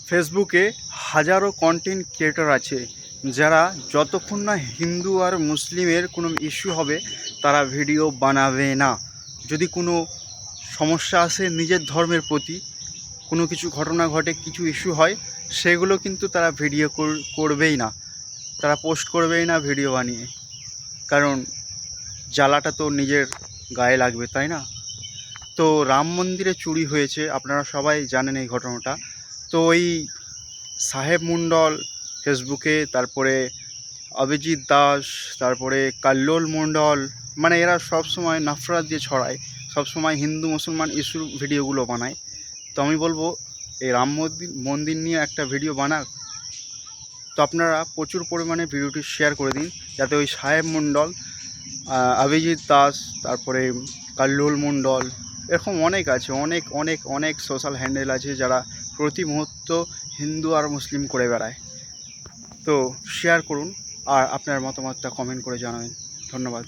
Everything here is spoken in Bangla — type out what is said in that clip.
ফেসবুকে হাজারো কন্টেন্ট ক্রিয়েটর আছে যারা যতক্ষণ না হিন্দু আর মুসলিমের কোনো ইস্যু হবে তারা ভিডিও বানাবে না। যদি কোনো সমস্যা আসে নিজের ধর্মের প্রতি, কোনো কিছু ঘটনা ঘটে, কিছু ইস্যু হয়, সেগুলো কিন্তু তারা ভিডিও করবেই না, তারা পোস্ট করবেই না ভিডিও বানিয়ে। কারণ জ্বালাটা তো নিজের গায়ে লাগবে, তাই না? তো রাম মন্দিরে চুরি হয়েছে, আপনারা সবাই জানেন এই ঘটনাটা। তো ওই সাহেব মণ্ডল ফেসবুকে, তারপরে অভিজিৎ দাস, তারপরে কাল্লোল মণ্ডল, মানে এরা সব সময় নফরত দিয়ে ছড়ায়, সব সময় হিন্দু মুসলমান ইস্যুর ভিডিওগুলো বানায়। তো আমি বলবো এই রাম মন্দির নিয়ে একটা ভিডিও বানাক। তো আপনারা প্রচুর পরিমাণে ভিডিওটি শেয়ার করে দিন, যাতে ওই সাহেব মণ্ডল, অভিজিৎ দাস, তারপরে কাল্লোল মণ্ডল, এরকম অনেক আছে, অনেক অনেক অনেক সোশ্যাল হ্যান্ডেল আছে যারা প্রতি মুহূর্ত হিন্দু আর মুসলিম করে বেড়ায়। তো শেয়ার করুন আর আপনার মতামতটা কমেন্ট করে জানাবেন। ধন্যবাদ।